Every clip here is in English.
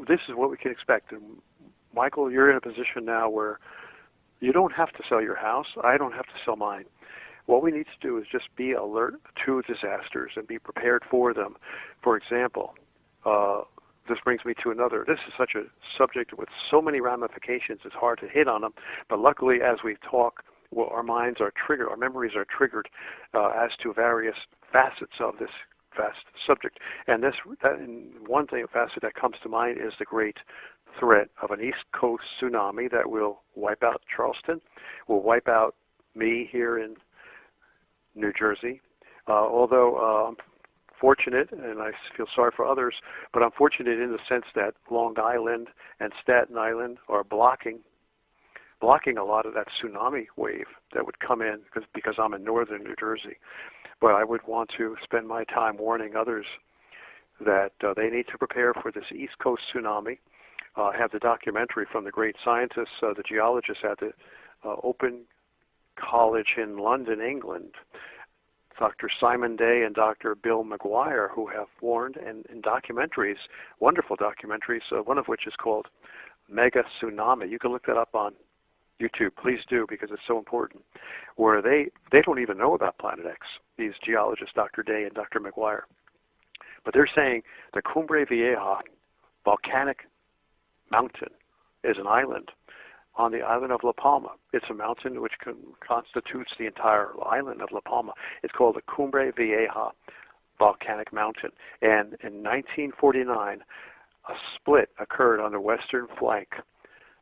this is what we can expect. And Michael, you're in a position now where you don't have to sell your house. I don't have to sell mine. What we need to do is just be alert to disasters and be prepared for them. For example, this brings me to another. This is such a subject with so many ramifications, it's hard to hit on them. But luckily, as we talk, well, our minds are triggered, our memories are triggered as to various facets of this vast subject. And one thing, facet that comes to mind is the great threat of an East Coast tsunami that will wipe out Charleston, will wipe out me here in New Jersey. Although I'm fortunate, and I feel sorry for others, but I'm fortunate in the sense that Long Island and Staten Island are blocking a lot of that tsunami wave that would come in because I'm in northern New Jersey. But I would want to spend my time warning others that they need to prepare for this East Coast tsunami. I have the documentary from the great scientists, the geologists at the Open College in London, England, Dr. Simon Day and Dr. Bill McGuire, who have warned in documentaries, wonderful documentaries, one of which is called Mega Tsunami. You can look that up on YouTube. Please do, because it's so important, where they don't even know about Planet X, these geologists, Dr. Day and Dr. McGuire. But they're saying the Cumbre Vieja volcanic mountain is an island on the island of La Palma. It's a mountain which constitutes the entire island of La Palma. It's called the Cumbre Vieja volcanic mountain. And in 1949, a split occurred on the western flank,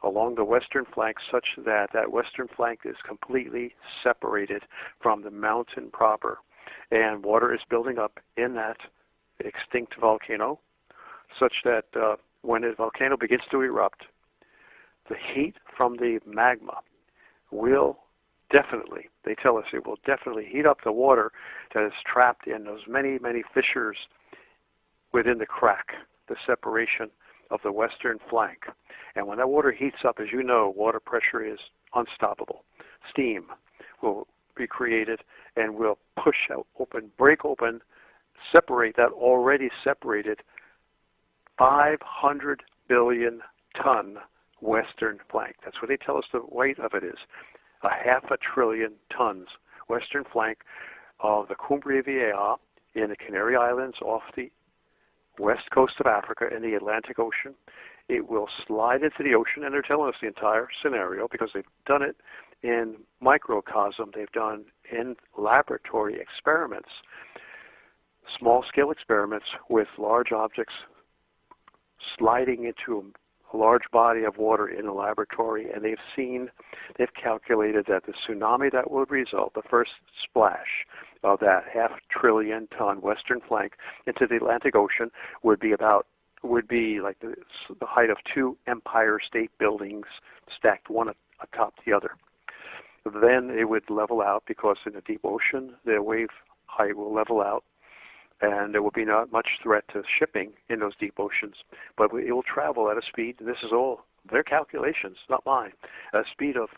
along the western flank, such that that western flank is completely separated from the mountain proper. And water is building up in that extinct volcano, such that when a volcano begins to erupt, the heat from the magma will definitely, they tell us it will definitely heat up the water that is trapped in those many, many fissures within the crack, the separation of the western flank. And when that water heats up, as you know, water pressure is unstoppable. Steam will be created and will push out, break open, separate that already separated 500 billion ton western flank. That's what they tell us the weight of it is. 500 billion tons western flank of the Cumbre Vieja in the Canary Islands off the west coast of Africa in the Atlantic Ocean. It will slide into the ocean, and they're telling us the entire scenario because they've done it in microcosm. They've done in laboratory experiments, small-scale experiments with large objects sliding into a large body of water in a laboratory, and they've calculated that the tsunami that will result, the first splash of that 500 billion ton western flank into the Atlantic Ocean would be like the height of 2 Empire State Buildings stacked one atop the other. Then it would level out because in the deep ocean the wave height will level out, and there will be not much threat to shipping in those deep oceans. But it will travel at a speed, and this is all their calculations, not mine, at a speed of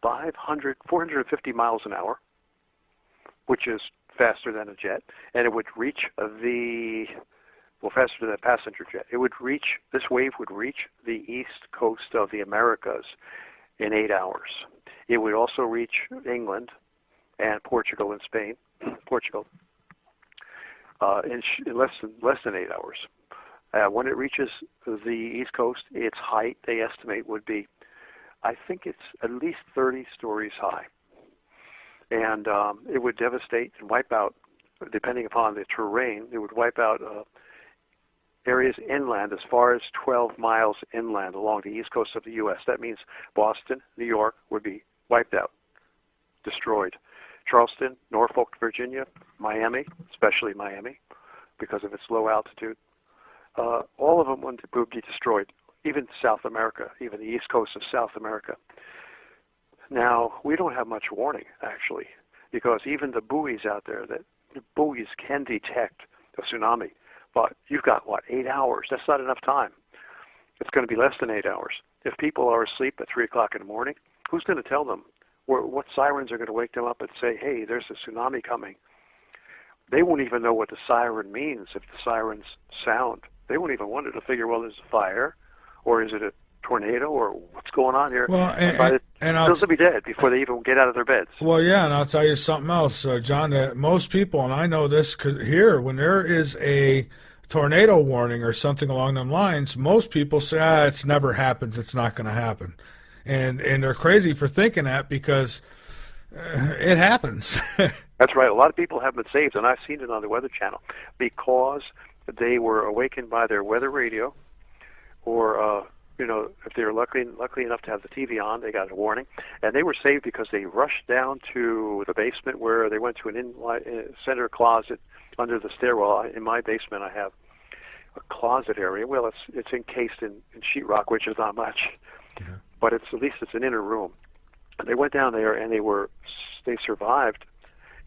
450 miles an hour, which is faster than a jet, and it would reach faster than a passenger jet. This wave would reach the east coast of the Americas in 8 hours. It would also reach England and Portugal and Spain, in less than 8 hours. When it reaches the East Coast, its height, they estimate, would be, I think it's at least 30 stories high. And it would devastate and wipe out, depending upon the terrain, it would wipe out areas inland as far as 12 miles inland along the east coast of the U.S. That means Boston, New York would be wiped out, destroyed. Charleston, Norfolk, Virginia, Miami, especially Miami, because of its low altitude, all of them would be destroyed, even South America, even the east coast of South America. Now, we don't have much warning, actually, because even the buoys out there, the buoys can detect a tsunami, but you've got, 8 hours? That's not enough time. It's going to be less than 8 hours. If people are asleep at 3 o'clock in the morning, who's going to tell them? What sirens are going to wake them up and say, hey, there's a tsunami coming? They won't even know what the siren means if the sirens sound They won't even wonder to figure, well, is it a fire, or is it a tornado, or what's going on here? Well, and they'll be dead before they even get out of their beds. Well, yeah, and I'll tell you something else, John, that most people, and I know this, 'cause here, when there is a tornado warning or something along them lines, most people say, it's never happens, it's not going to happen. And they're crazy for thinking that, because it happens. That's right. A lot of people have been saved, and I've seen it on the Weather Channel, because they were awakened by their weather radio, or if they were lucky enough to have the TV on, they got a warning, and they were saved because they rushed down to the basement, where they went to an center closet under the stairwell. In my basement, I have a closet area. Well, it's encased in sheetrock, which is not much, but at least it's an inner room. And they went down there, and they survived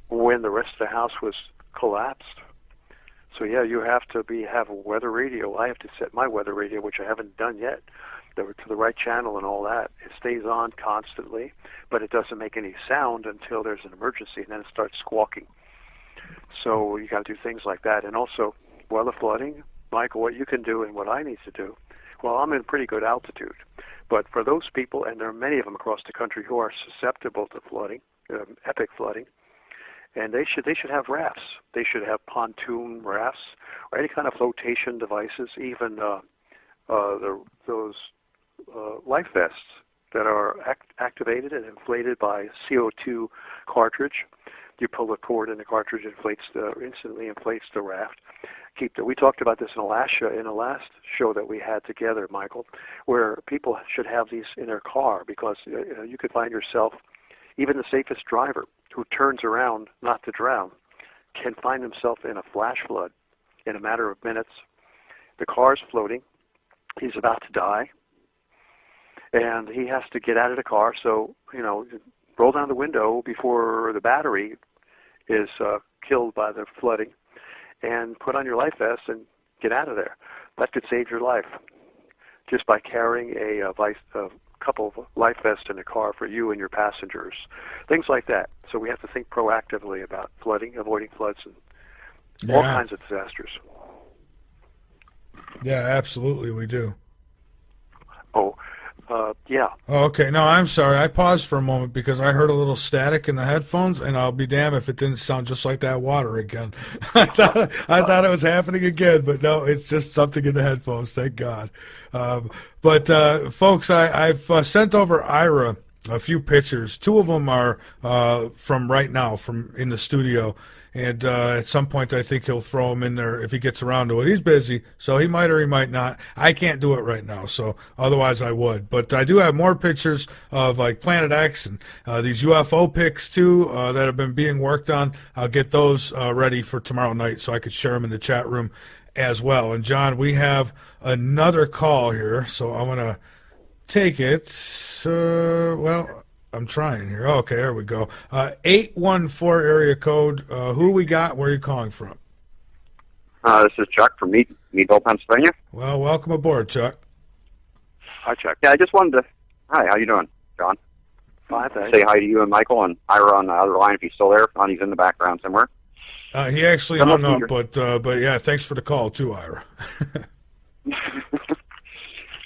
when the rest of the house was collapsed. So yeah, you have to have a weather radio. I have to set my weather radio, which I haven't done yet, to the right channel and all that. It stays on constantly, but it doesn't make any sound until there's an emergency, and then it starts squawking. So you got to do things like that. And also, weather flooding, Michael, what you can do and what I need to do. Well, I'm in pretty good altitude, but for those people, and there are many of them across the country who are susceptible to flooding, epic flooding, and they should have rafts. They should have pontoon rafts or any kind of flotation devices, even those life vests that are activated and inflated by CO2 cartridge. You pull the cord, and the cartridge instantly inflates the raft. We talked about this in the last show that we had together, Michael, where people should have these in their car, because you could find yourself, even the safest driver who turns around not to drown, can find himself in a flash flood in a matter of minutes. The car's floating. He's about to die, and he has to get out of the car. So, roll down the window before the battery is killed by the flooding, and put on your life vest and get out of there. That could save your life just by carrying a couple of life vests in the car for you and your passengers, things like that. So we have to think proactively about flooding, avoiding floods, and all kinds of disasters. Yeah, absolutely, we do. Yeah. Oh, okay. No, I'm sorry. I paused for a moment because I heard a little static in the headphones, and I'll be damned if it didn't sound just like that water again. I thought it was happening again, but no, it's just something in the headphones. Thank God. But folks, I've sent over Ira a few pictures. Two of them are from right now, from in the studio. And at some point, I think he'll throw them in there if he gets around to it. He's busy, so he might or he might not. I can't do it right now, so otherwise I would. But I do have more pictures of like Planet X and these UFO pics too that have been being worked on. I'll get those ready for tomorrow night so I could share them in the chat room as well. And John, we have another call here, so I'm gonna take it. I'm trying here. Okay, there we go. 814 area code. Who we got? Where are you calling from? This is Chuck from Meadville, Pennsylvania. Well, welcome aboard, Chuck. Hi, Chuck. Yeah, I just wanted to... Hi, how you doing, John? Fine, thanks. Say hi to you and Michael and Ira on the other line if he's still there. If not, he's in the background somewhere. He actually hung up, but yeah, thanks for the call too, Ira.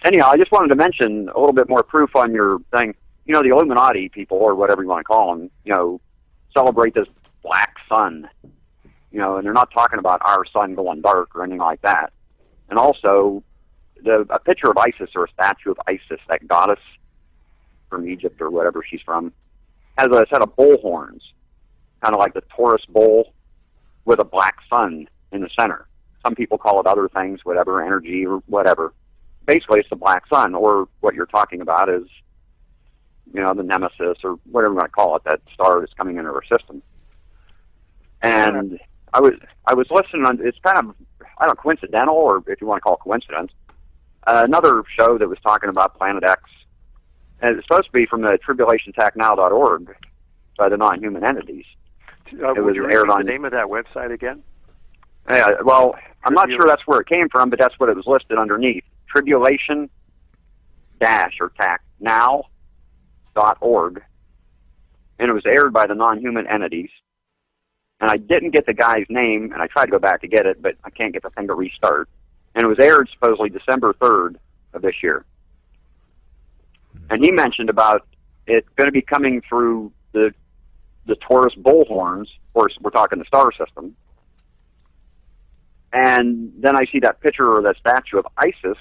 Anyhow, I just wanted to mention a little bit more proof on your thing. The Illuminati people, or whatever you want to call them, celebrate this black sun, and they're not talking about our sun going dark or anything like that. And also, a picture of Isis, or a statue of Isis, that goddess from Egypt or whatever she's from, has a set of bull horns, kind of like the Taurus bull, with a black sun in the center. Some people call it other things, whatever, energy or whatever. Basically, it's the black sun, or what you're talking about is the nemesis, or whatever you want to call it, that star that's coming into our system. And I was listening on, it's kind of, I don't know, coincidental, or if you want to call it coincidence, another show that was talking about Planet X, and it's supposed to be from the tribulationtechnow.org by the non-human entities. Would you repeat the name of that website again? Yeah, well, I'm not sure that's where it came from, but that's what it was listed underneath. Tribulation or tac now .org, and it was aired by the non-human entities. And I didn't get the guy's name, and I tried to go back to get it, but I can't get the thing to restart. and it was aired supposedly December 3rd of this year. And he mentioned about it going to be coming through the Taurus bullhorns. Of course, we're talking the star system. And then I see that picture or that statue of Isis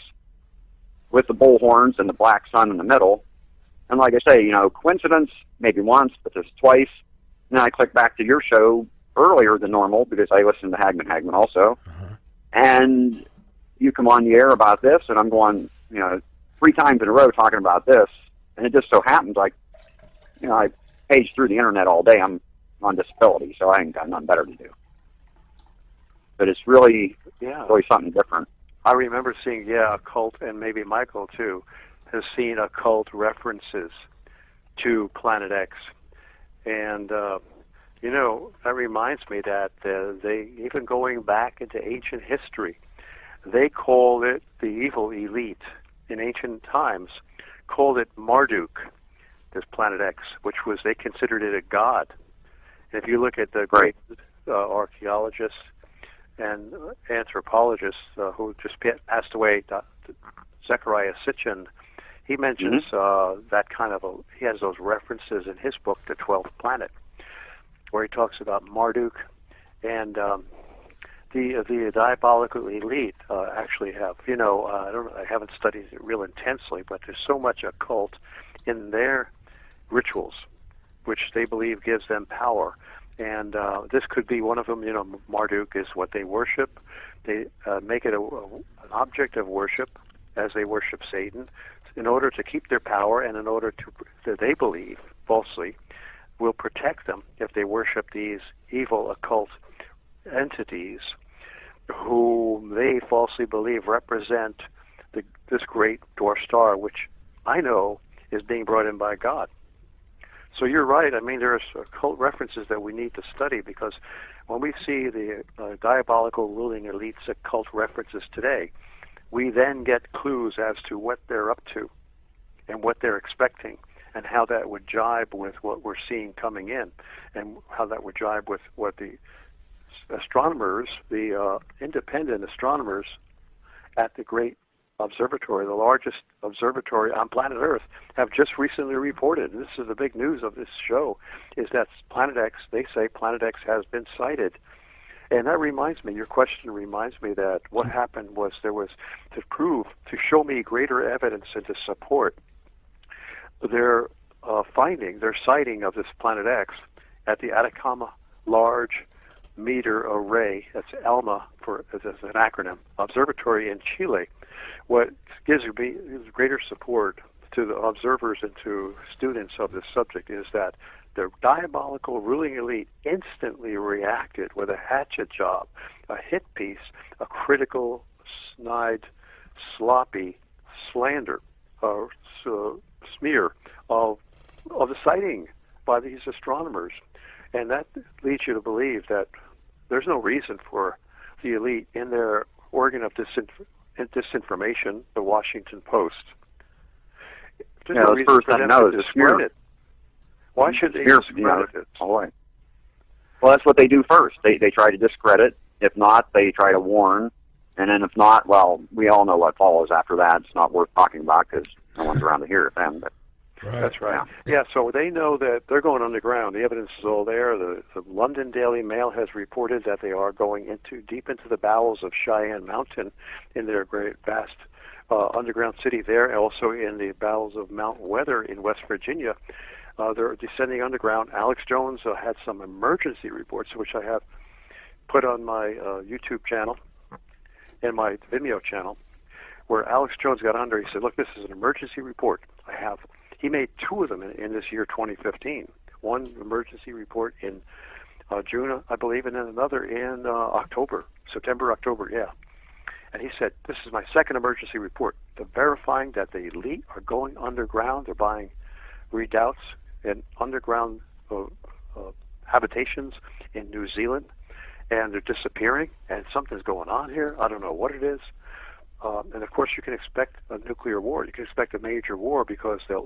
with the bullhorns and the black sun in the middle. And like I say, coincidence, maybe once, but just twice. And then I click back to your show earlier than normal because I listen to Hagman also. And you come on the air about this, and I'm going, 3 times in a row talking about this. And it just so happens, I page through the internet all day. I'm on disability, so I ain't got nothing better to do. But it's really something different. I remember seeing, occult, and maybe Michael too, has seen occult references to Planet X. And, that reminds me that they, even going back into ancient history, they called it the evil elite in ancient times, called it Marduk, this Planet X, which was, they considered it a god. And if you look at the great archaeologists and anthropologists who just passed away, Zechariah Sitchin, he mentions that kind of he has those references in his book, The 12th Planet, where he talks about Marduk, and the diabolical elite actually have, I haven't studied it real intensely, but there's so much occult in their rituals, which they believe gives them power. And this could be one of them. Marduk is what they worship. They make it an object of worship as they worship Satan in order to keep their power, and in order that they believe, falsely, will protect them if they worship these evil occult entities who they falsely believe represent this great dwarf star, which I know is being brought in by God. So you're right. I mean, there's occult references that we need to study, because when we see the diabolical ruling elites occult references today, we then get clues as to what they're up to and what they're expecting, and how that would jibe with what we're seeing coming in, and how that would jibe with what the astronomers, the independent astronomers at the great observatory, the largest observatory on planet Earth, have just recently reported. And this is the big news of this show, is that Planet X, they say Planet X has been sighted. And that reminds me, your question reminds me that what happened was there was, to show me greater evidence and to support their their sighting of this Planet X at the Atacama Large Meter Array, that's ALMA as an acronym, observatory in Chile. What gives greater support to the observers and to students of this subject is that the diabolical ruling elite instantly reacted with a hatchet job, a hit piece, a critical, snide, sloppy slander, smear of the sighting by these astronomers. And that leads you to believe that there's no reason for the elite in their organ of disinformation, the Washington Post. There's no reason for them to discredit it. Why should they discredit it? Well, that's what they do first. They try to discredit. If not, they try to warn. And then if not, well, we all know what follows after that. It's not worth talking about because no one's around to hear it then. But That's right. Yeah, so they know that they're going underground. The evidence is all there. The London Daily Mail has reported that they are going deep into the bowels of Cheyenne Mountain in their great, vast underground city there, and also in the bowels of Mount Weather in West Virginia. They're descending underground. Alex Jones had some emergency reports, which I have put on my YouTube channel and my Vimeo channel, where Alex Jones got under. He said, look, this is an emergency report I have. He made 2 of them in this year, 2015. One emergency report in June, I believe, and then another in September, October, yeah. And he said, this is my second emergency report. They're verifying that the elite are going underground. They're buying redoubts and underground habitations in New Zealand, and they're disappearing, and something's going on here. I don't know what it is. And of course, you can expect a nuclear war. You can expect a major war, because they're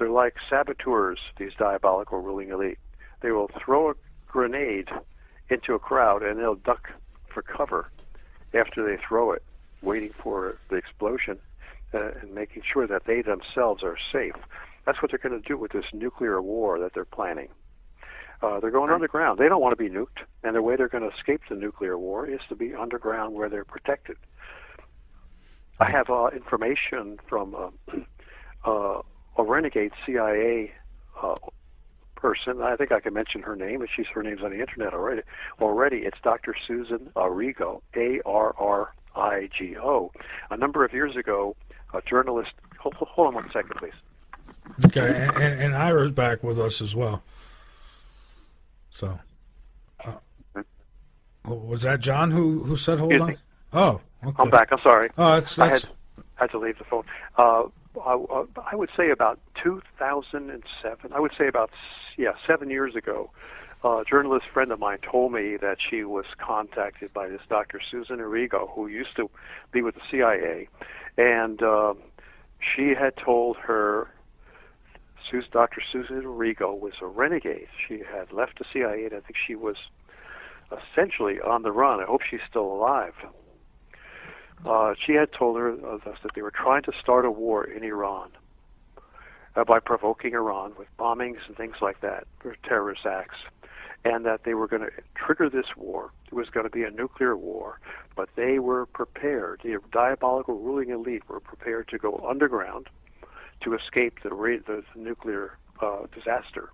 like saboteurs, these diabolical ruling elite. They will throw a grenade into a crowd, and they'll duck for cover after they throw it, waiting for the explosion and making sure that they themselves are safe. That's what they're going to do with this nuclear war that they're planning. They're going underground. They don't want to be nuked, and the way they're going to escape the nuclear war is to be underground where they're protected. I have information from a renegade CIA person. I think I can mention her name, and her name's on the internet already. It's Dr. Susan Arrigo, Arrigo. A number of years ago, a journalist. Hold on 1 second, please. Okay, and Ira's back with us as well. So, was that John who said hold on? Oh, okay. I'm back. I'm sorry. Oh, I had to leave the phone. I would say about 2007. I would say about 7 years ago. A journalist friend of mine told me that she was contacted by this Dr. Susan Arrigo, who used to be with the CIA, and she had told her. Dr. Susan Arrigo was a renegade. She had left the CIA, and I think she was essentially on the run. I hope she's still alive. She had told her that they were trying to start a war in Iran by provoking Iran with bombings and things like that, or terrorist acts, and that they were going to trigger this war. It was going to be a nuclear war, but they were prepared. The diabolical ruling elite were prepared to go underground to escape the nuclear disaster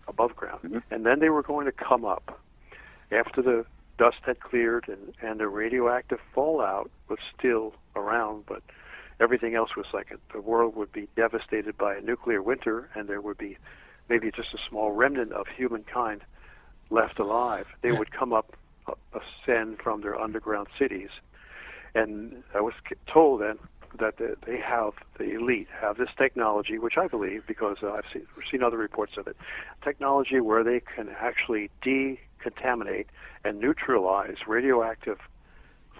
above ground. Mm-hmm. And then they were going to come up after the dust had cleared and the radioactive fallout was still around, but everything else was like the world would be devastated by a nuclear winter, and there would be maybe just a small remnant of humankind left alive. They would come up, ascend from their underground cities. And I was told then that they have, the elite have this technology, which I believe, because I've seen other reports of it, technology where they can actually decontaminate and neutralize radioactive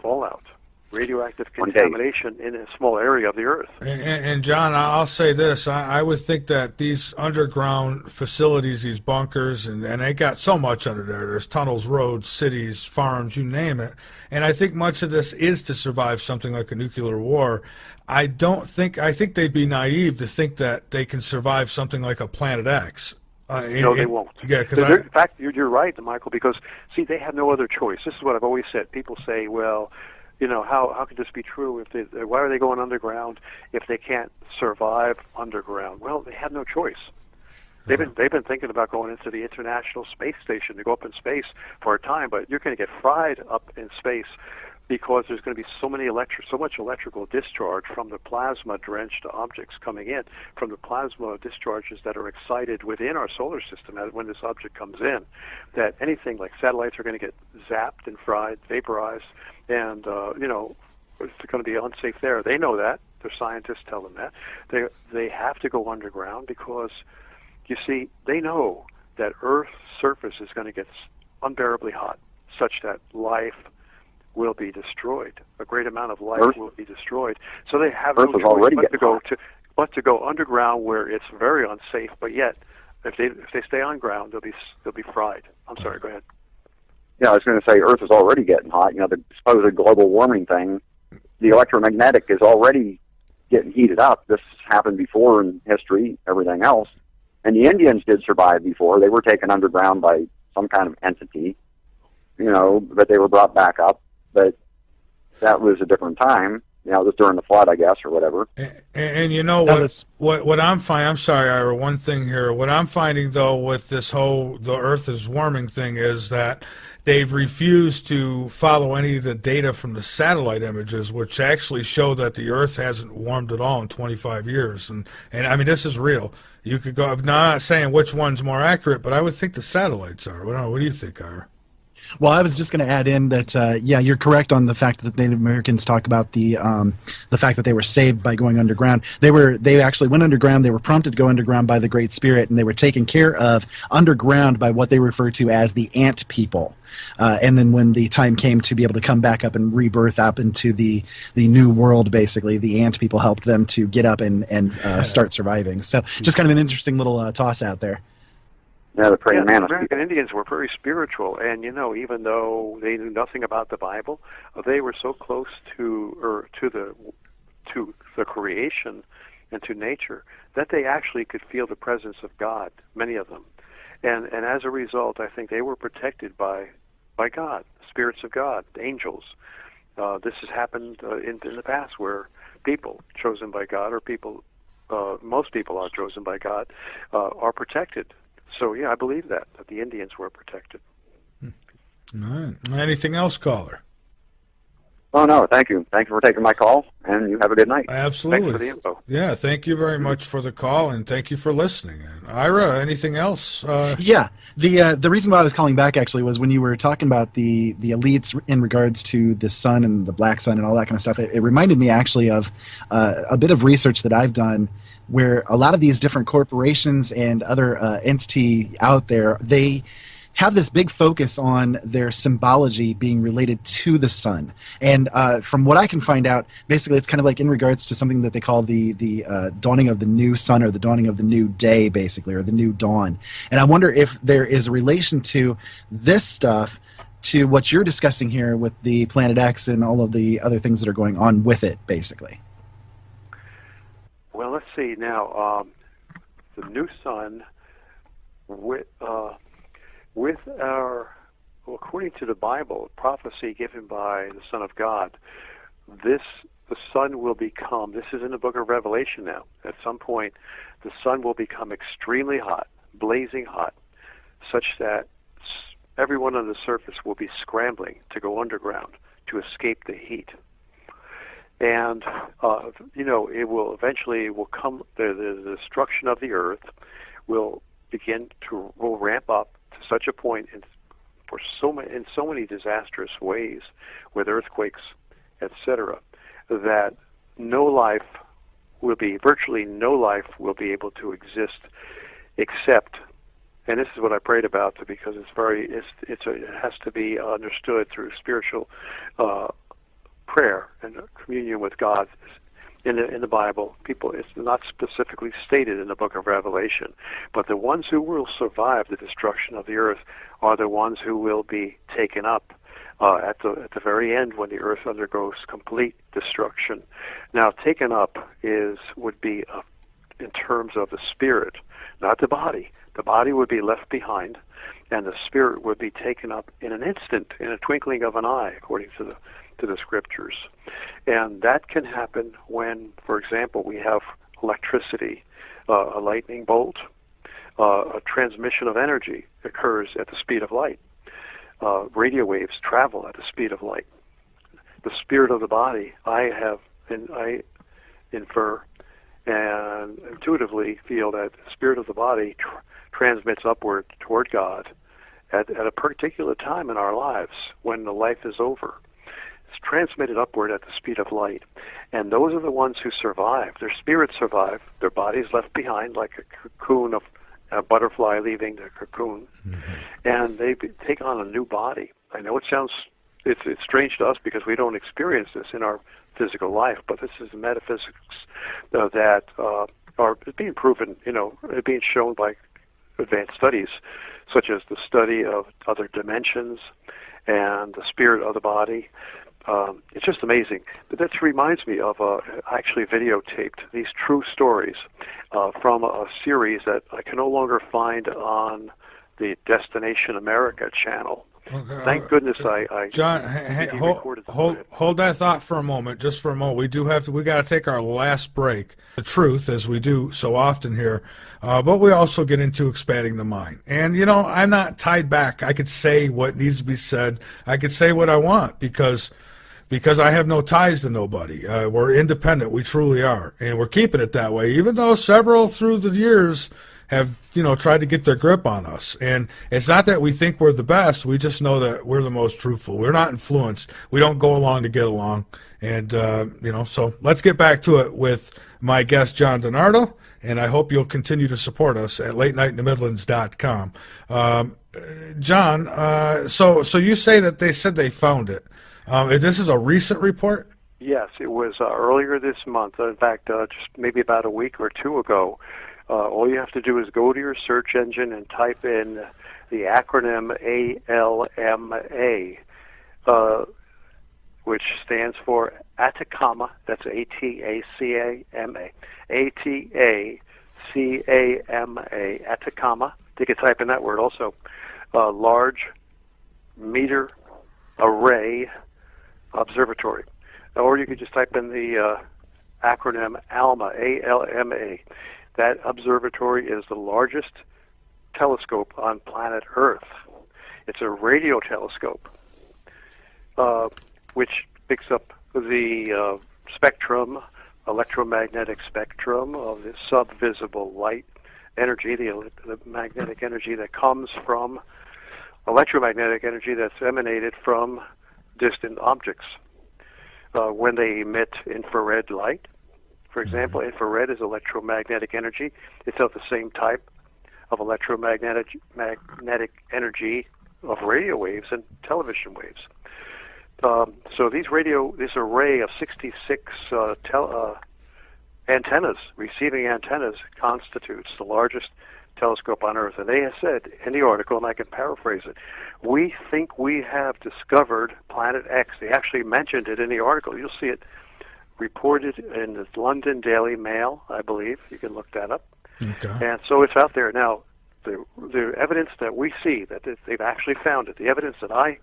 fallout, radioactive contamination in a small area of the Earth. And John, I'll say this, I would think that these underground facilities, these bunkers, and they got so much under there. There's tunnels, roads, cities, farms, you name it. And I think much of this is to survive something like a nuclear war. I think they'd be naive to think that they can survive something like a Planet X. No, they won't. Yeah, in fact, you're right, Michael, because, see, they have no other choice. This is what I've always said. People say, well, you know, how could this be true? Why are they going underground if they can't survive underground? Well, they have no choice. They've been thinking about going into the International Space Station to go up in space for a time, but you're going to get fried up in space because there's going to be so much electrical discharge from the plasma-drenched objects coming in, from the plasma discharges that are excited within our solar system when this object comes in, that anything like satellites are going to get zapped and fried, vaporized, and it's going to be unsafe there. They know that. Their scientists tell them that. They have to go underground because, you see, they know that Earth's surface is going to get unbearably hot, such that life will be destroyed. A great amount of life will be destroyed. So they have no choice but to go underground where it's very unsafe. But yet, if they stay on ground, they'll be fried. I'm sorry. Go ahead. Yeah, I was going to say Earth is already getting hot. You know, the supposed global warming thing. The electromagnetic is already getting heated up. This happened before in history. Everything else, and the Indians did survive before. They were taken underground by some kind of entity. You know, but they were brought back up. But that was a different time. You know, it was during the flood, I guess, or whatever. And you know what I'm finding, I'm sorry, Ira, one thing here. What I'm finding, though, with this whole the Earth is warming thing is that they've refused to follow any of the data from the satellite images, which actually show that the Earth hasn't warmed at all in 25 years. And I mean, this is real. You could go, I'm not saying which one's more accurate, but I would think the satellites are. What do you think, Ira? Well, I was just going to add in that, you're correct on the fact that Native Americans talk about the fact that they were saved by going underground. They actually went underground. They were prompted to go underground by the Great Spirit, and they were taken care of underground by what they refer to as the ant people. And then when the time came to be able to come back up and rebirth up into the new world, basically, the ant people helped them to get up and start surviving. So just kind of an interesting little toss out there. Yeah, the praying The mantis. American Indians were very spiritual, and even though they knew nothing about the Bible, they were so close to the creation and to nature that they actually could feel the presence of God. Many of them, and as a result, I think they were protected by God, spirits of God, angels. This has happened in the past where people chosen by God, or most people are chosen by God, are protected. So yeah, I believe that the Indians were protected. All right. Anything else, caller? Oh, no, thank you. Thank you for taking my call, and you have a good night. Absolutely. Thanks for the info. Yeah, thank you very much for the call, and thank you for listening. And Ira, anything else? Yeah, the reason why I was calling back actually was when you were talking about the elites in regards to the sun and the black sun and all that kind of stuff. It reminded me actually of a bit of research that I've done, where a lot of these different corporations and other entity out there, they have this big focus on their symbology being related to the sun. And from what I can find out, basically it's kind of like in regards to something that they call the dawning of the new sun, or the dawning of the new day, basically, or the new dawn. And I wonder if there is a relation to this stuff to what you're discussing here with the Planet X and all of the other things that are going on with it, basically. Well, let's see now. The new sun, according to the Bible, prophecy given by the Son of God, the sun will become, this is in the book of Revelation now, at some point, the sun will become extremely hot, blazing hot, such that everyone on the surface will be scrambling to go underground to escape the heat. And, it will eventually come, the destruction of the earth will ramp up to such a point in so many disastrous ways, with earthquakes, etc., that virtually no life will be able to exist except, and this is what I prayed about, because it has to be understood through spiritual prayer and communion with God. In the Bible, it's not specifically stated in the book of Revelation, but the ones who will survive the destruction of the earth are the ones who will be taken up at the very end, when the earth undergoes complete destruction. Now, taken up would be in terms of the spirit, not the body. The body would be left behind, and the spirit would be taken up in an instant, in a twinkling of an eye, according to the scriptures. And that can happen when, for example, we have electricity, a lightning bolt, a transmission of energy occurs at the speed of light. Radio waves travel at the speed of light. The spirit of the body, I infer and intuitively feel that the spirit of the body transmits upward toward God at a particular time in our lives when the life is over. It's transmitted upward at the speed of light. And those are the ones who survive. Their spirits survive. Their bodies left behind like a cocoon of a butterfly leaving the cocoon. Mm-hmm. And they take on a new body. I know it's strange to us because we don't experience this in our physical life, but this is the metaphysics that are being proven, being shown by advanced studies, such as the study of other dimensions and the spirit of the body. It's just amazing. But that reminds me of I actually videotaped these true stories from a series that I can no longer find on the Destination America channel. Okay, thank goodness I John, hold that thought for a moment, just for a moment. We got to take our last break. The truth, as we do so often here, but we also get into expanding the mind. And I'm not tied back. I could say what needs to be said. I could say what I want because I have no ties to nobody. We're independent. We truly are, and we're keeping it that way. Even though several through the years have tried to get their grip on us. And it's not that we think we're the best. We just know that we're the most truthful. We're not influenced. We don't go along to get along. And, so let's get back to it with my guest, John DiNardo. And I hope you'll continue to support us at latenightinthemidlands.com. John, so you say that they said they found it. This is a recent report? Yes, it was earlier this month. In fact, just maybe about a week or two ago. All you have to do is go to your search engine and type in the acronym ALMA, which stands for Atacama. That's ATACAMA. ATACAMA. Atacama. You can type in that word also. Large Meter Array Observatory. Or you could just type in the acronym ALMA, ALMA. That observatory is the largest telescope on planet Earth. It's a radio telescope, which picks up the spectrum, electromagnetic spectrum of the subvisible light energy, the magnetic energy that comes from electromagnetic energy that's emanated from distant objects. When they emit infrared light, for example, infrared is electromagnetic energy. It's of the same type of magnetic energy of radio waves and television waves. So this array of 66 antennas, receiving antennas, constitutes the largest telescope on Earth. And they have said in the article, and I can paraphrase it, we think we have discovered Planet X. They actually mentioned it in the article. You'll see it reported in the London Daily Mail, I believe. You can look that up. Okay. And so it's out there. Now, the evidence that we see, that they've actually found it, the evidence that I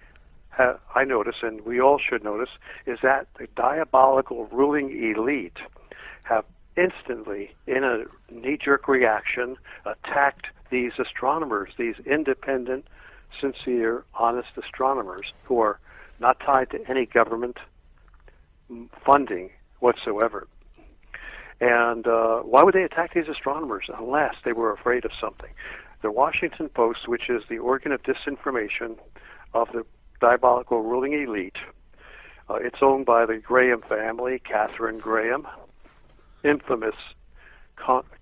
notice, and we all should notice, is that the diabolical ruling elite have instantly, in a knee-jerk reaction, attacked these astronomers, these independent, sincere, honest astronomers who are not tied to any government funding whatsoever. And why would they attack these astronomers unless they were afraid of something? The Washington Post, which is the organ of disinformation of the diabolical ruling elite, it's owned by the Graham family, Catherine Graham, infamous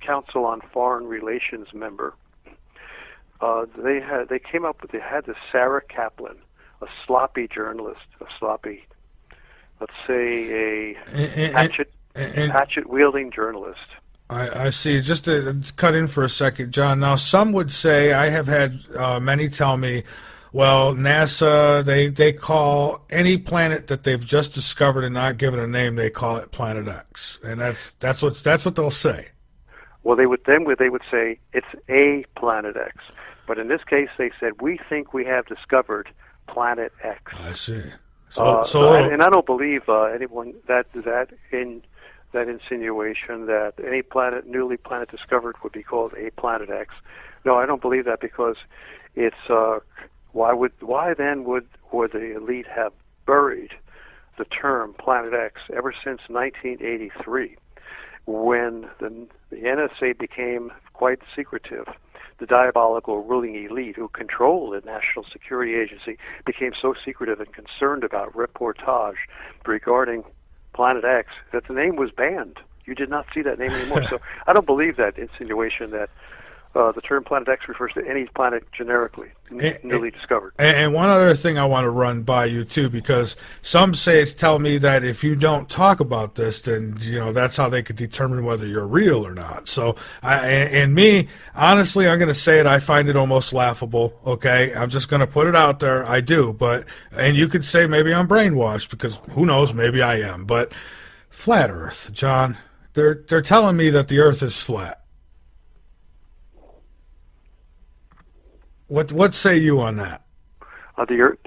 Council on Foreign Relations member. They had this Sarah Kaplan, a sloppy journalist, let's say a hatchet-wielding journalist. I see. Just to cut in for a second, John. Now, some would say, I have had many tell me, well, NASA, they call any planet that they've just discovered and not given a name, they call it Planet X, and that's what they'll say. Well, they would say it's a Planet X, but in this case, they said we think we have discovered Planet X. I see. And I don't believe anyone that insinuation that any newly planet discovered would be called a Planet X. No, I don't believe that, because it's why then would the elite have buried the term Planet X ever since 1983, when the NSA became quite secretive? The diabolical ruling elite who control the National Security Agency became so secretive and concerned about reportage regarding Planet X that the name was banned. You did not see that name anymore. So I don't believe that insinuation that the term Planet X refers to any planet generically, newly discovered. And one other thing I want to run by you, too, because some tell me that if you don't talk about this, then, that's how they could determine whether you're real or not. So, me, honestly, I'm going to say it, I find it almost laughable, okay? I'm just going to put it out there. I do, and you could say maybe I'm brainwashed, because who knows, maybe I am. But flat Earth, John, they're telling me that the Earth is flat. What say you on that? The Earth.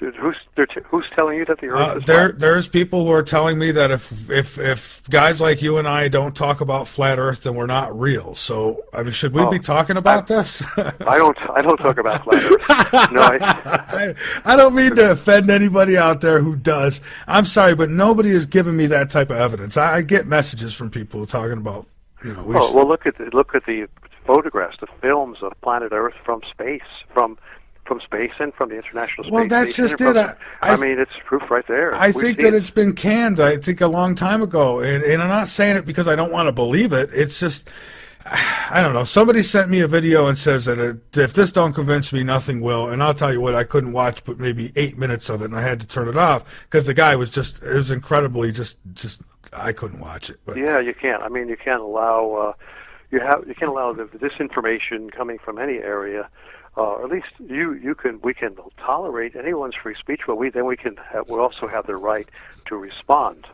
Who's telling you that the Earth is flat? There's people who are telling me that if guys like you and I don't talk about flat Earth, then we're not real. So should we be talking about this? I don't talk about flat Earth. No, I don't mean to offend anybody out there who does. I'm sorry, but nobody has given me that type of evidence. I get messages from people talking about well, look at the photographs, the films of planet Earth from space, from space and from the International Space Station. Well, that's just it. It's proof right there. I think that it's been canned, I think, a long time ago. And I'm not saying it because I don't want to believe it. It's just, I don't know. Somebody sent me a video and says that if this don't convince me, nothing will. And I'll tell you what, I couldn't watch but maybe 8 minutes of it, and I had to turn it off because the guy was it was incredibly just I couldn't watch it. But yeah, you can't. You can't allow you can't allow this information coming from any area. Or at least we can tolerate anyone's free speech, but we also have the right to respond.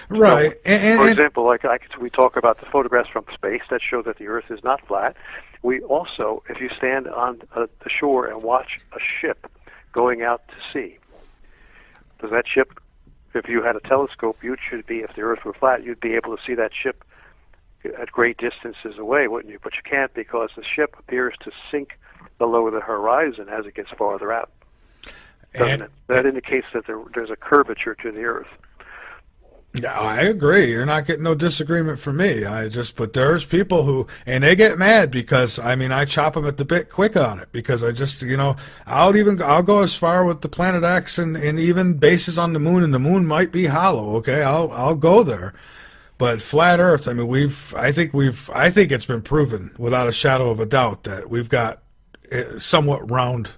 Right. So, for example, we talk about the photographs from space that show that the Earth is not flat. We also, if you stand on the shore and watch a ship going out to sea, does that ship, if you had a telescope, if the Earth were flat, you'd be able to see that ship at great distances away, wouldn't you? But you can't, because the ship appears to sink below the horizon as it gets farther out. Doesn't it? That indicates that there's a curvature to the Earth. Yeah, I agree. You're not getting no disagreement from me. But there's people who, and they get mad because, I chop them at the bit quick on it, because I'll go as far with the Planet X and even bases on the moon, and the moon might be hollow. Okay, I'll go there. But flat Earth, I think it's been proven without a shadow of a doubt that we've got somewhat round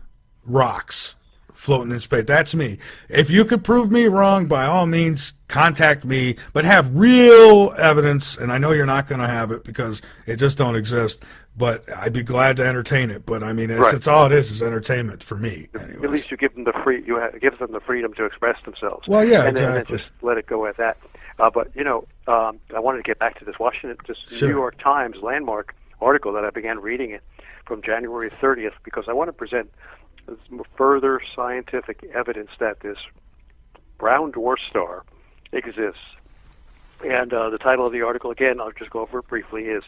rocks floating in space. That's me. If you could prove me wrong, by all means, contact me, but have real evidence, and I know you're not going to have it because it just don't exist, but I'd be glad to entertain it. But it's all it is entertainment for me. Anyways. At least you give them the freedom to express themselves. Well, yeah, and exactly. then just let it go at that. I wanted to get back to this Sure. New York Times landmark article that I began reading it from January 30th, because I want to present further scientific evidence that this brown dwarf star exists. And the title of the article, again, I'll just go over it briefly, is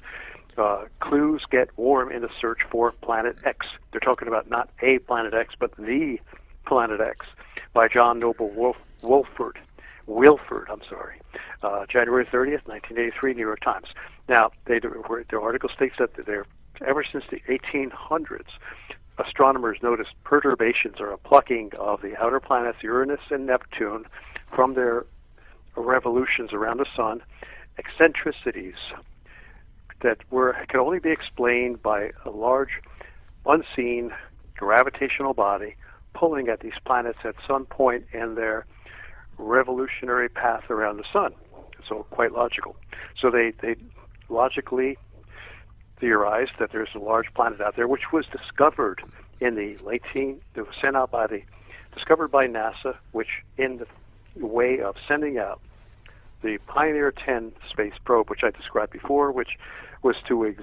Clues Get Warm in the Search for Planet X. They're talking about not a Planet X, but the Planet X, by John Noble Wilford, January 30th, 1983, New York Times. Now, their article states that ever since the 1800s, astronomers noticed perturbations or a plucking of the outer planets Uranus and Neptune from their revolutions around the sun, eccentricities that could only be explained by a large, unseen gravitational body pulling at these planets at some point in their revolutionary path around the sun. So quite logical. So they logically theorized that there's a large planet out there, which was discovered in discovered by NASA, which in the way of sending out the Pioneer 10 space probe, which I described before, which was to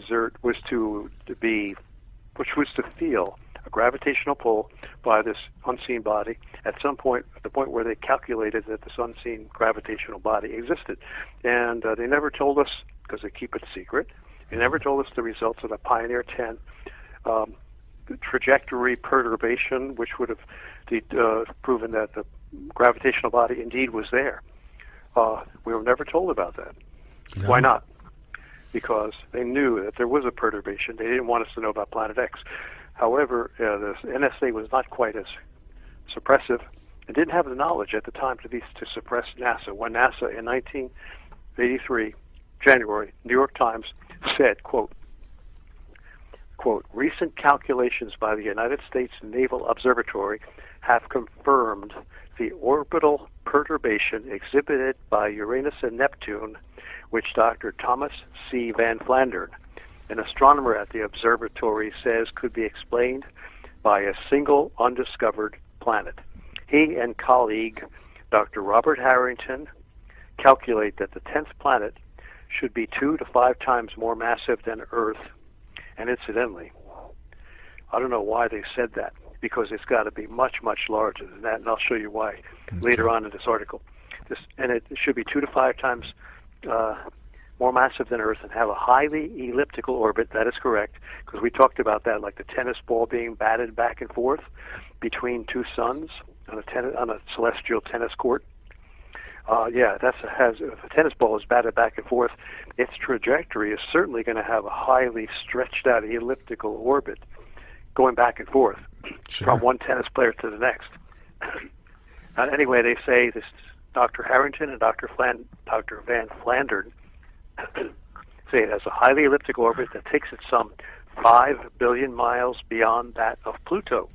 feel a gravitational pull by this unseen body at some point, at the point where they calculated that this unseen gravitational body existed. And they never told us, because they keep it secret, they never told us the results of the Pioneer 10 trajectory perturbation, which would have proven that the gravitational body indeed was there. We were never told about that. No. Why not? Because they knew that there was a perturbation. They didn't want us to know about Planet X. However, the NSA was not quite as suppressive and didn't have the knowledge at the time to suppress NASA. When NASA in 1983, January, New York Times said, quote, recent calculations by the United States Naval Observatory have confirmed the orbital perturbation exhibited by Uranus and Neptune, which Dr. Thomas C. Van Flandern, an astronomer at the observatory, says could be explained by a single undiscovered planet. He and colleague Dr. Robert Harrington calculate that the 10th planet should be 2 to 5 times more massive than Earth. And incidentally, I don't know why they said that, because it's got to be much, much larger than that, and I'll show you why later on in this article. It should be 2 to 5 times more massive than Earth and have a highly elliptical orbit. That is correct, because we talked about that, like the tennis ball being batted back and forth between two suns on a celestial tennis court. If a tennis ball is batted back and forth, its trajectory is certainly going to have a highly stretched out elliptical orbit going back and forth from one tennis player to the next. Anyway, they say this Dr. Harrington and Dr. Van Flandern say it has a highly elliptical orbit that takes it some 5 billion miles beyond that of Pluto.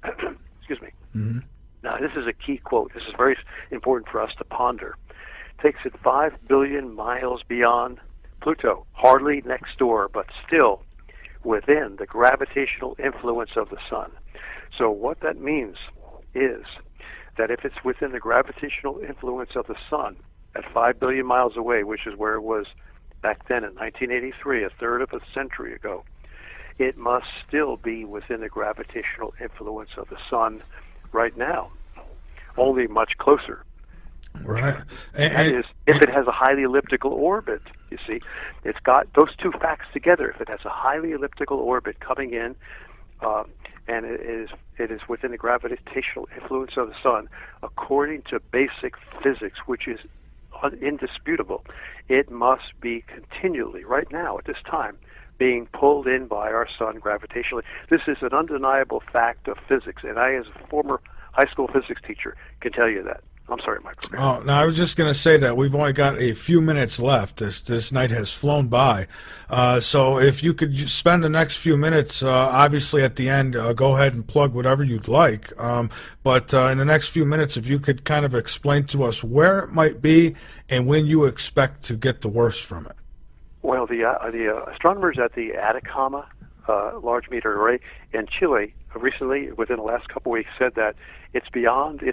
Excuse me. Mm-hmm. Now, this is a key quote. This is very important for us to ponder. Takes it 5 billion miles beyond Pluto, hardly next door, but still within the gravitational influence of the sun. So what that means is that if it's within the gravitational influence of the sun at 5 billion miles away, which is where it was back then in 1983, a third of a century ago, it must still be within the gravitational influence of the sun right now, only much closer. Right. That is, if it has a highly elliptical orbit, you see. It's got those two facts together. If it has a highly elliptical orbit coming in, and it is within the gravitational influence of the sun, according to basic physics, which is indisputable, it must be continually, right now, at this time, being pulled in by our sun gravitationally. This is an undeniable fact of physics, and I, as a former high school physics teacher, can tell you that. I'm sorry, Michael. Oh, no, I was just going to say that we've only got a few minutes left. This night has flown by. So if you could spend the next few minutes, obviously at the end, go ahead and plug whatever you'd like. But in the next few minutes, if you could kind of explain to us where it might be and when you expect to get the worst from it. Well, the astronomers at the Atacama Large Meteor Array in Chile recently, within the last couple of weeks, said that it's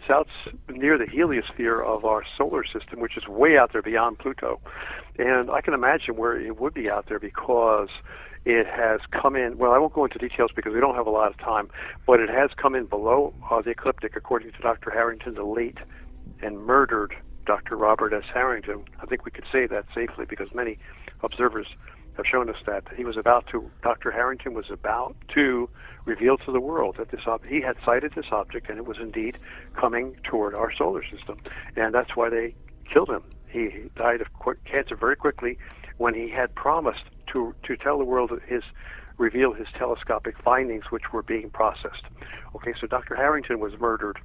out near the heliosphere of our solar system, which is way out there beyond Pluto. And I can imagine where it would be out there because it has come in, well, I won't go into details because we don't have a lot of time, but it has come in below the ecliptic, according to Dr. Harrington, the late and murdered Dr. Robert S. Harrington. I think we could say that safely because many observers have shown us that Dr. Harrington was about to reveal to the world that he had sighted this object, and it was indeed coming toward our solar system, and that's why they killed him. He died of cancer very quickly when he had promised to tell the world reveal his telescopic findings, which were being processed. Okay, so Dr. Harrington was murdered.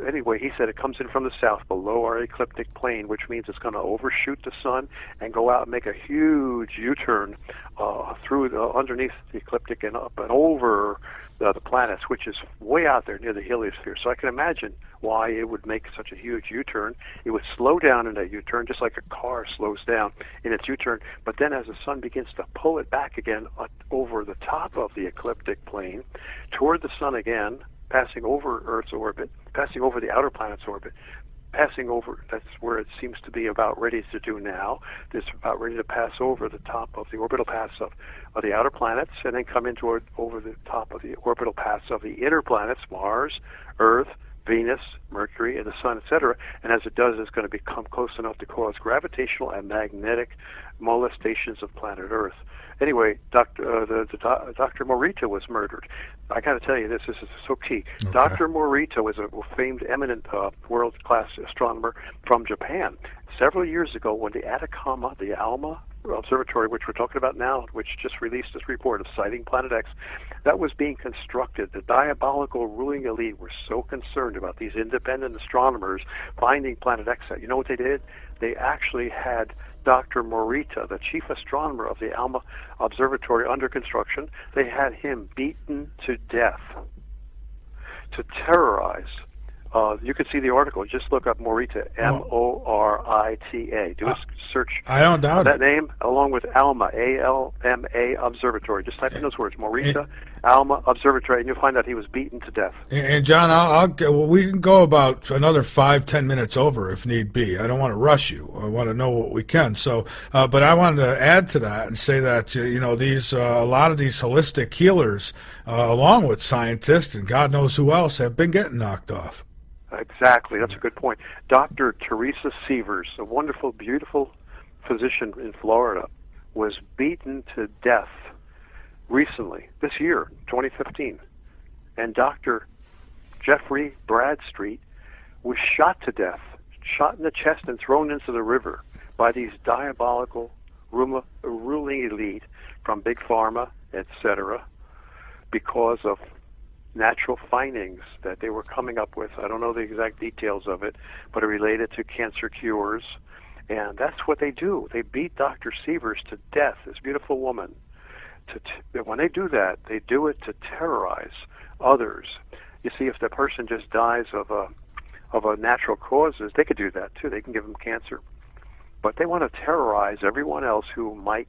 Anyway, he said it comes in from the south below our ecliptic plane, which means it's going to overshoot the sun and go out and make a huge U-turn underneath the ecliptic and up and over the planets, which is way out there near the heliosphere. So I can imagine why it would make such a huge U-turn. It would slow down in that U-turn, just like a car slows down in its U-turn. But then as the sun begins to pull it back again over the top of the ecliptic plane, toward the sun again, passing over Earth's orbit, passing over the outer planet's orbit, passing over, that's where it seems to be about ready to do now. It's about ready to pass over the top of the orbital paths of the outer planets and then come into over the top of the orbital paths of the inner planets, Mars, Earth, Venus, Mercury, and the Sun, etc. And as it does, it's going to become close enough to cause gravitational and magnetic molestations of planet Earth. Anyway, Dr. Morita was murdered. I got to tell you this is so key. Okay. Dr. Morita was a famed, eminent, world-class astronomer from Japan. Several years ago, when the Atacama, the ALMA observatory, which we're talking about now, which just released this report of sighting Planet X, that was being constructed. The diabolical ruling elite were so concerned about these independent astronomers finding Planet X. You know what they did? They actually had Dr. Morita, the chief astronomer of the ALMA observatory under construction, they had him beaten to death to terrorize. You can see the article. Just look up Morita, M-O-R-I-T-A. Do a search. I don't doubt that name, along with ALMA, A-L-M-A Observatory. Just type in those words, Morita, ALMA Observatory, and you'll find out he was beaten to death. And John, we can go about another 5-10 minutes over if need be. I don't want to rush you. I want to know what we can. So, but I wanted to add to that and say that these a lot of these holistic healers, along with scientists and God knows who else, have been getting knocked off. Exactly. That's a good point. Dr. Teresa Sievers, a wonderful, beautiful physician in Florida, was beaten to death recently, this year, 2015. And Dr. Jeffrey Bradstreet was shot to death, shot in the chest and thrown into the river by these diabolical ruling elite from Big Pharma, etc., because of natural findings that they were coming up with. I don't know the exact details of it, but it related to cancer cures. And that's what they do. They beat Dr. Sievers to death, this beautiful woman. When they do that, they do it to terrorize others. You see, if the person just dies of a natural causes, they could do that too. They can give them cancer. but they want to terrorize everyone else who might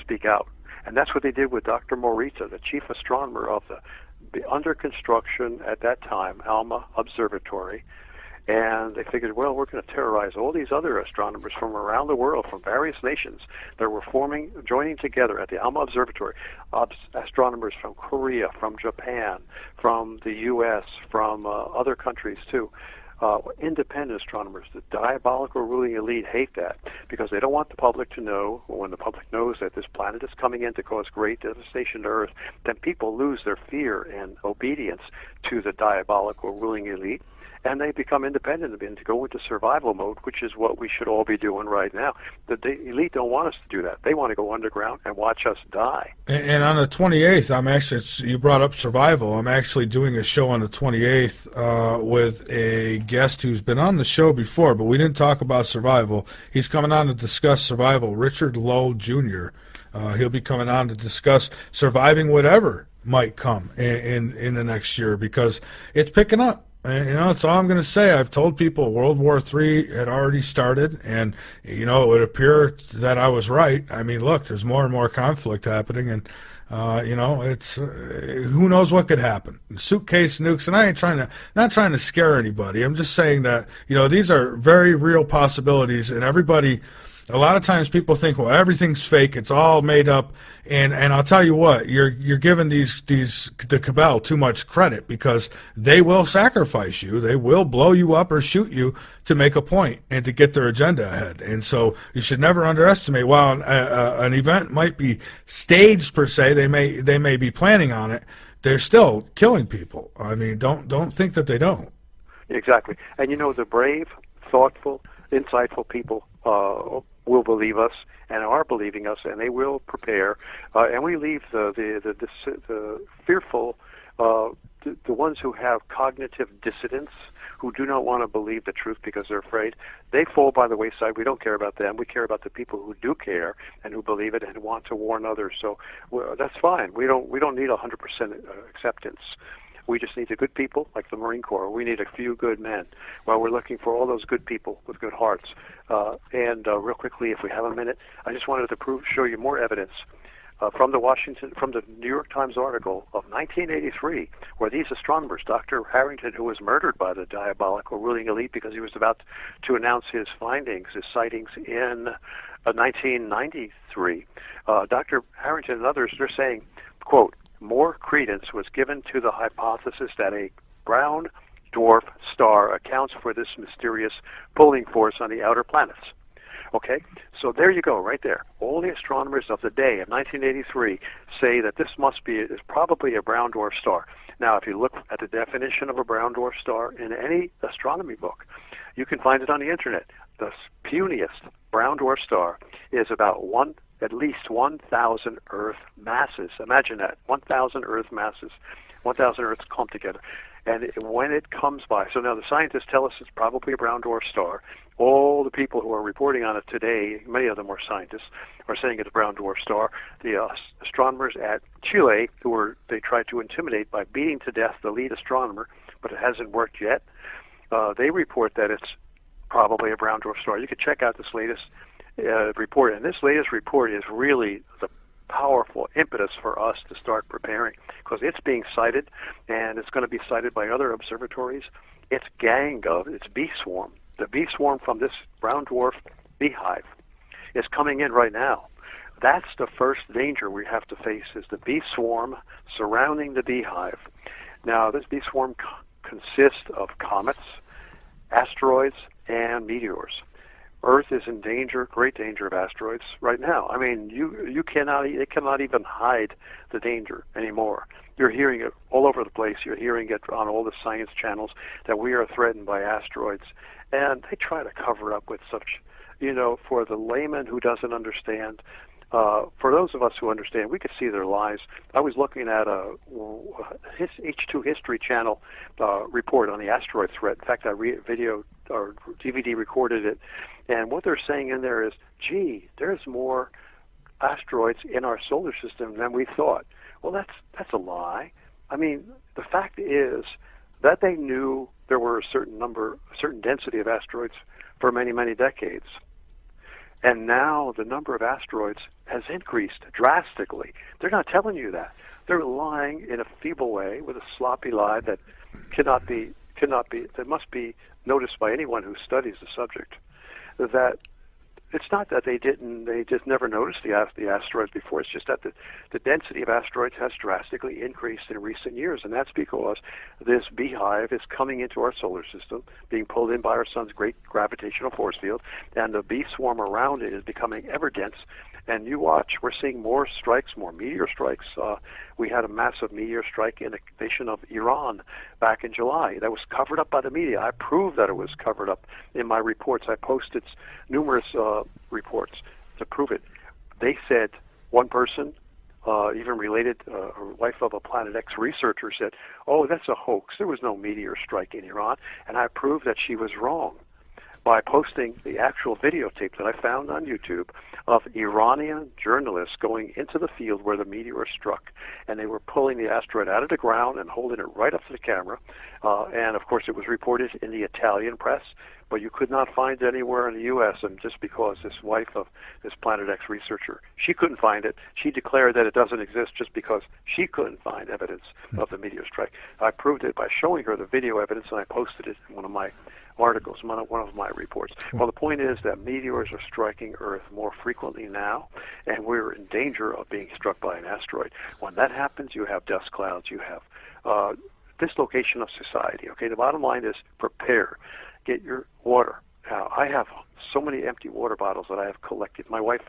speak out. And that's what they did with Dr. Morita, the chief astronomer of the under construction at that time ALMA Observatory. And they figured, well, we're going to terrorize all these other astronomers from around the world, from various nations that were joining together at the ALMA Observatory. Astronomers from Korea, from Japan, from the U.S., from other countries too. Independent astronomers. The diabolical ruling elite hate that because they don't want the public to know, or when the public knows that this planet is coming in to cause great devastation to Earth, then people lose their fear and obedience to the diabolical ruling elite, and they become independent and to go into survival mode, which is what we should all be doing right now. The elite don't want us to do that. They want to go underground and watch us die. And on the 28th, you brought up survival. I'm actually doing a show on the 28th with a guest who's been on the show before, but we didn't talk about survival. He's coming on to discuss survival, Richard Lowe Jr. He'll be coming on to discuss surviving whatever might come in the next year, because it's picking up. And, that's all I'm going to say. I've told people World War III had already started, and, it would appear that I was right. I mean, look, there's more and more conflict happening, and, it's who knows what could happen. Suitcase nukes, and I ain't not trying to scare anybody. I'm just saying that, these are very real possibilities, and everybody... A lot of times people think, well, everything's fake, it's all made up, and I'll tell you what, you're giving the cabal too much credit, because they will sacrifice you, they will blow you up or shoot you to make a point and to get their agenda ahead. And so you should never underestimate, while an event might be staged per se, they may be planning on it, they're still killing people. I mean, don't think that they don't. Exactly. And the brave, thoughtful, insightful people will believe us and are believing us, and they will prepare. And we leave the fearful, the ones who have cognitive dissonance, who do not want to believe the truth because they're afraid. They fall by the wayside. We don't care about them. We care about the people who do care and who believe it and want to warn others. So that's fine. We don't need 100% acceptance. We just need the good people, like the Marine Corps. We need a few good men. Well, we're looking for all those good people with good hearts. And real quickly, if we have a minute, I just wanted to show you more evidence from the New York Times article of 1983, where these astronomers, Dr. Harrington, who was murdered by the diabolical ruling elite because he was about to announce his findings, his sightings in 1993, Dr. Harrington and others, they're saying, quote, more credence was given to the hypothesis that a brown dwarf star accounts for this mysterious pulling force on the outer planets. Okay, so there you go, right there. All the astronomers of the day of 1983 say that this is probably a brown dwarf star. Now, if you look at the definition of a brown dwarf star in any astronomy book, you can find it on the internet. The puniest brown dwarf star is about at least 1,000 Earth masses. Imagine that, 1,000 Earth masses, 1,000 Earths clumped together. And when it comes by, so now the scientists tell us it's probably a brown dwarf star. All the people who are reporting on it today, many of them are scientists, are saying it's a brown dwarf star. The astronomers at Chile, they tried to intimidate by beating to death the lead astronomer, but it hasn't worked yet. They report that it's probably a brown dwarf star. You can check out this latest report, and this latest report is really the powerful impetus for us to start preparing, because it's being cited, and it's going to be cited by other observatories. It's bee swarm. The bee swarm from this brown dwarf beehive is coming in right now. That's the first danger we have to face, is the bee swarm surrounding the beehive. Now, this bee swarm consists of comets, asteroids, and meteors. Earth is in danger, great danger of asteroids right now. I mean, it cannot even hide the danger anymore. You're hearing it all over the place. You're hearing it on all the science channels that we are threatened by asteroids. And they try to cover up with such, for the layman who doesn't understand. For those of us who understand, we could see their lies. I was looking at a H2 History Channel report on the asteroid threat. In fact, I video or DVD recorded it. And what they're saying in there is, gee, there's more asteroids in our solar system than we thought. Well, that's a lie. I mean, the fact is that they knew there were a certain density of asteroids for many, many decades. And now the number of asteroids has increased drastically. They're not telling you that. They're lying in a feeble way with a sloppy lie that that must be noticed by anyone who studies the subject. That it's not that they just never noticed the asteroids before. It's just that the density of asteroids has drastically increased in recent years, and that's because this beehive is coming into our solar system, being pulled in by our sun's great gravitational force field, and the bee swarm around it is becoming ever dense. And you watch, we're seeing more strikes, more meteor strikes. We had a massive meteor strike in the nation of Iran back in July. That was covered up by the media. I proved that it was covered up in my reports. I posted numerous reports to prove it. They said, one person, even related, a wife of a Planet X researcher said, oh, that's a hoax. There was no meteor strike in Iran. And I proved that she was wrong by posting the actual videotape that I found on YouTube of Iranian journalists going into the field where the meteor struck, and they were pulling the asteroid out of the ground and holding it right up to the camera. And, of course, it was reported in the Italian press, but you could not find it anywhere in the U.S., and just because this wife of this Planet X researcher, she couldn't find it. She declared that it doesn't exist just because she couldn't find evidence of the meteor strike. I proved it by showing her the video evidence, and I posted it in one of my articles, one of my reports. Well, the point is that meteors are striking Earth more frequently now, and we're in danger of being struck by an asteroid. When that happens, you have dust clouds, you have dislocation of society. Okay, the bottom line is prepare. Get your water. Now, I have so many empty water bottles that I have collected. My wife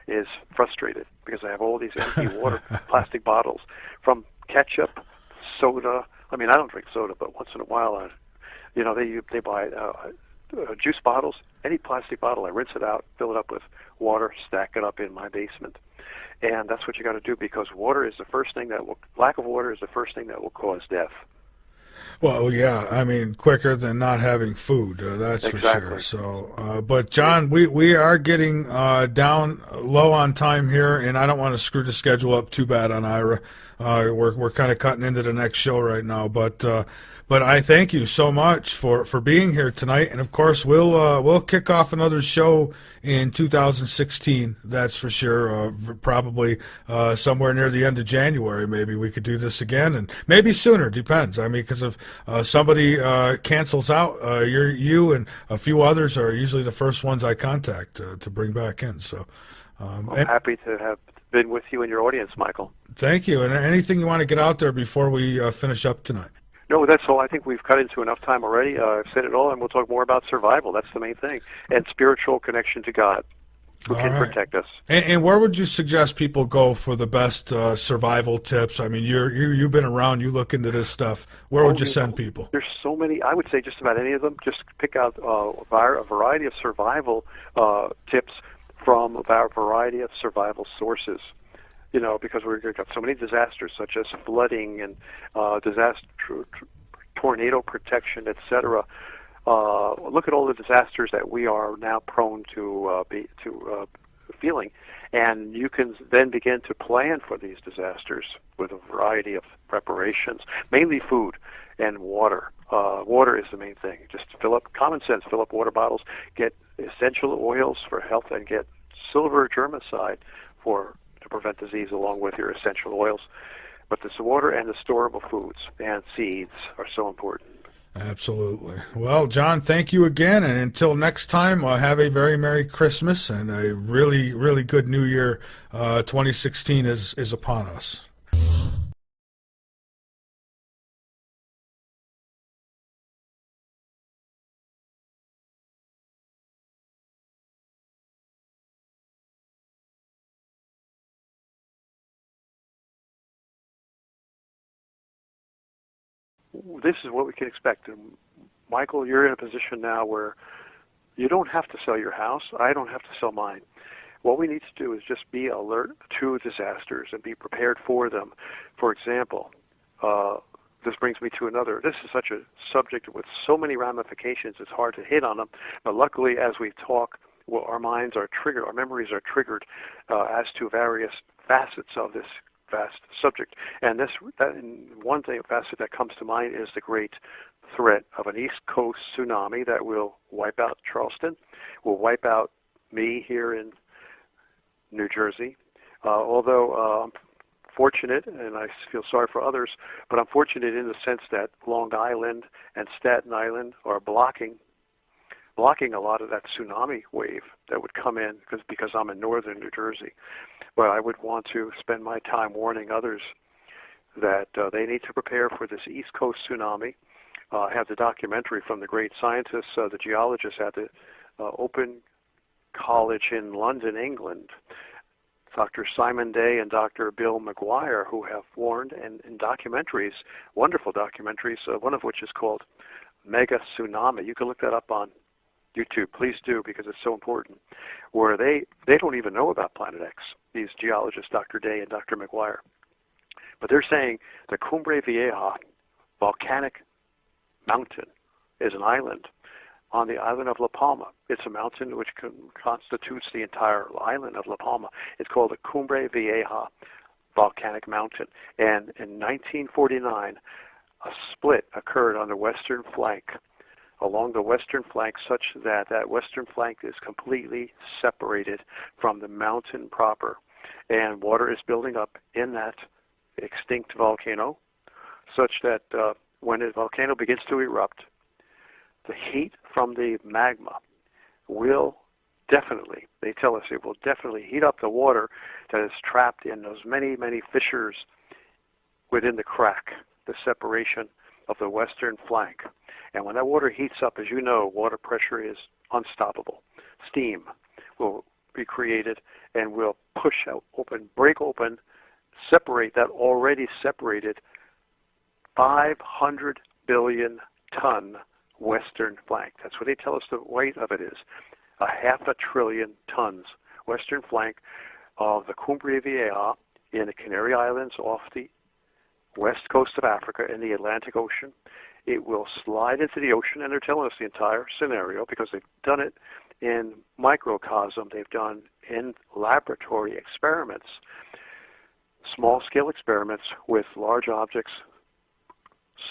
is frustrated because I have all these empty water plastic bottles, from ketchup, soda. I mean, I don't drink soda, but once in a while they buy juice bottles, any plastic bottle. I rinse it out, fill it up with water, stack it up in my basement. And that's what you got to do, because lack of water is the first thing that will cause death. Well, yeah, I mean, quicker than not having food, that's exactly. for sure. So, but John, we are getting down low on time here, and I don't want to screw the schedule up too bad on Ira. We're kind of cutting into the next show right now, but I thank you so much for being here tonight, and of course we'll kick off another show in 2016. That's for sure. Probably somewhere near the end of January, maybe we could do this again, and maybe sooner. Depends. I mean, because if somebody cancels out, you and a few others are usually the first ones I contact to bring back in. So I'm happy to have been with you and your audience, Michael. Thank you. And anything you want to get out there before we finish up tonight? No, that's all. I think we've cut into enough time already. I've said it all, and we'll talk more about survival. That's the main thing. And spiritual connection to God, who can protect us. And where would you suggest people go for the best survival tips? I mean, you've been around, you look into this stuff. Where would you send people? There's so many. I would say just about any of them. Just pick out a variety of survival tips from a variety of survival sources. Because we've got so many disasters, such as flooding and tornado protection, etc. Look at all the disasters that we are now prone to feeling, and you can then begin to plan for these disasters with a variety of preparations, mainly food and water. Water is the main thing. Just fill up water bottles, get essential oils for health, and get silver germicide to prevent disease along with your essential oils. But this water and the storable foods and seeds are so important. Absolutely. Well, John, thank you again. And until next time, have a very Merry Christmas and a really, really good New Year. 2016 is upon us. This is what we can expect. And Michael, you're in a position now where you don't have to sell your house. I don't have to sell mine. What we need to do is just be alert to disasters and be prepared for them. For example, this brings me to another. This is such a subject with so many ramifications, it's hard to hit on them. But luckily, as we talk, our minds are triggered, our memories are triggered as to various facets of this vast subject. And one facet that comes to mind is the great threat of an East Coast tsunami that will wipe out Charleston, will wipe out me here in New Jersey. Although I'm fortunate, and I feel sorry for others, but I'm fortunate in the sense that Long Island and Staten Island are blocking a lot of that tsunami wave that would come in because I'm in northern New Jersey. But I would want to spend my time warning others that they need to prepare for this East Coast tsunami. I have the documentary from the great scientists, the geologists at the Open College in London, England, Dr. Simon Day and Dr. Bill McGuire, who have warned in documentaries, wonderful documentaries, one of which is called Mega Tsunami. You can look that up on YouTube. Please do, because it's so important, where they don't even know about Planet X, these geologists, Dr. Day and Dr. McGuire. But they're saying the Cumbre Vieja volcanic mountain is an island on the island of La Palma. It's a mountain which constitutes the entire island of La Palma. It's called the Cumbre Vieja volcanic mountain. And in 1949, a split occurred on the western flank, along the western flank, such that that western flank is completely separated from the mountain proper. And water is building up in that extinct volcano, such that when a volcano begins to erupt, the heat from the magma will definitely, they tell us it will definitely heat up the water that is trapped in those many, many fissures within the crack, the separation of the western flank. And when that water heats up, as you know, water pressure is unstoppable. Steam will be created and will push out, break open, separate that already separated 500 billion ton western flank. That's what they tell us the weight of it is. 500 billion tons. Western flank of the Cumbre Vieja in the Canary Islands off the west coast of Africa in the Atlantic Ocean. It will slide into the ocean, and they're telling us the entire scenario because they've done it in microcosm. They've done in laboratory experiments, small-scale experiments with large objects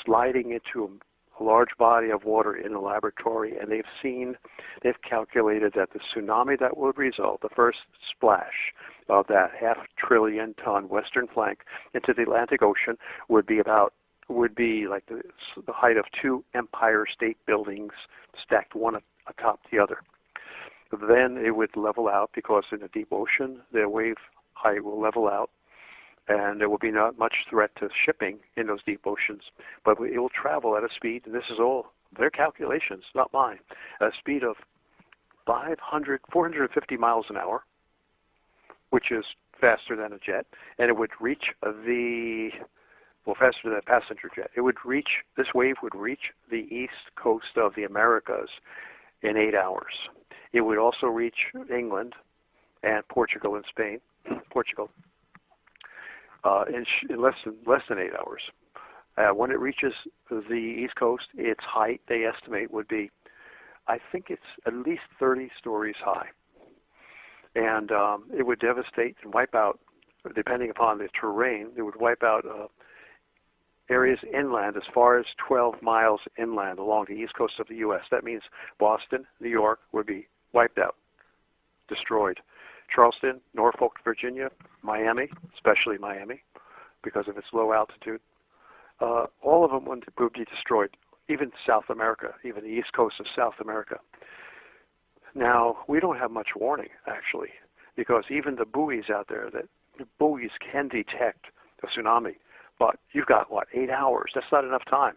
sliding into a large body of water in a laboratory, and they've calculated that the tsunami that would result, the first splash of that 500 billion ton western flank into the Atlantic Ocean would be like the height of 2 Empire State Buildings stacked one atop the other. Then it would level out because in the deep ocean, the wave height will level out, and there will be not much threat to shipping in those deep oceans. But it will travel at a speed, and this is all their calculations, not mine, at a speed of 450 miles an hour, which is faster than a jet, and it would reach faster than a passenger jet. This wave would reach the east coast of the Americas in 8 hours. It would also reach England and Portugal and Spain. In less than 8 hours. When it reaches the East Coast, its height, they estimate, would be, I think it's at least 30 stories high. And it would devastate and wipe out, depending upon the terrain, it would wipe out areas inland as far as 12 miles inland along the east coast of the U.S. That means Boston, New York would be wiped out, destroyed. Charleston, Norfolk, Virginia, Miami, especially Miami, because of its low altitude. All of them would be destroyed, even South America, even the east coast of South America. Now, we don't have much warning, actually, because even the buoys out there, the buoys can detect a tsunami, but you've got, 8 hours? That's not enough time.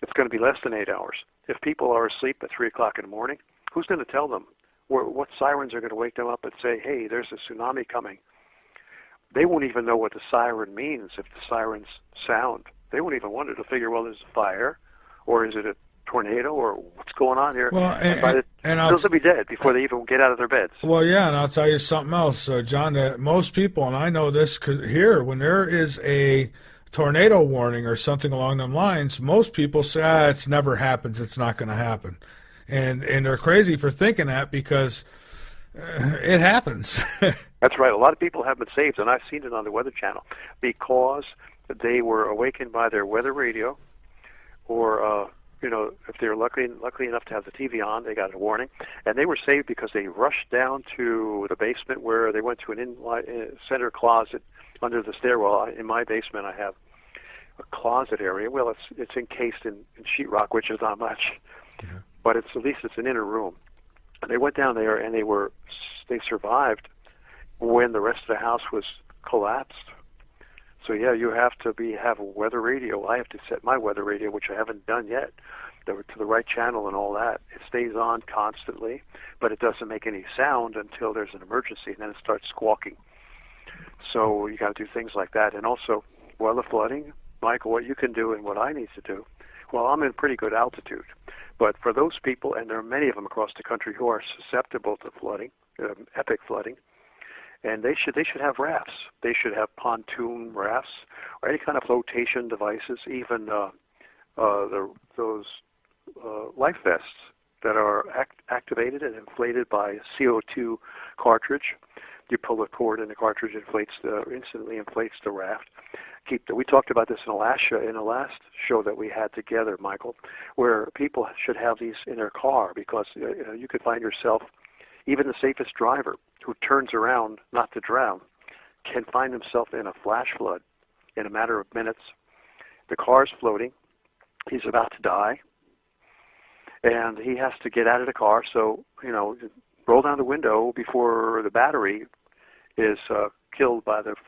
It's going to be less than 8 hours. If people are asleep at 3 o'clock in the morning, who's going to tell them? What sirens are going to wake them up and say, hey, there's a tsunami coming? They won't even know what the siren means if the sirens sound. They won't even wonder to figure, well, there's a fire, or is it a tornado, or what's going on here? Well, they'll be dead before they even get out of their beds. Well, yeah, and I'll tell you something else, John, that most people, and I know this because here, when there is a tornado warning or something along them lines, most people say, it's never happens, it's not going to happen. And they're crazy for thinking that because it happens. That's right. A lot of people have been saved, and I've seen it on the Weather Channel, because they were awakened by their weather radio or if they're lucky enough to have the TV on, they got a warning, and they were saved because they rushed down to the basement where they went to an center closet under the stairwell. In my basement, I have a closet area. Well, it's encased in sheetrock, which is not much, but at least it's an inner room. And they went down there, and they survived when the rest of the house was collapsed. So yeah, you have to have a weather radio. I have to set my weather radio, which I haven't done yet, to the right channel and all that. It stays on constantly, but it doesn't make any sound until there's an emergency, and then it starts squawking. So you got to do things like that. And also, weather flooding, Michael, what you can do and what I need to do. Well, I'm in pretty good altitude, but for those people, and there are many of them across the country who are susceptible to flooding, epic flooding, and they should have rafts. They should have pontoon rafts or any kind of flotation devices, even those life vests that are activated and inflated by a CO2 cartridge. You pull the cord and the cartridge instantly inflates the raft. We talked about this in the last show that we had together, Michael, where people should have these in their car because you could find yourself, even the safest driver who turns around not to drown can find himself in a flash flood in a matter of minutes. The car's floating. He's about to die. And he has to get out of the car. So, roll down the window before the battery is killed by the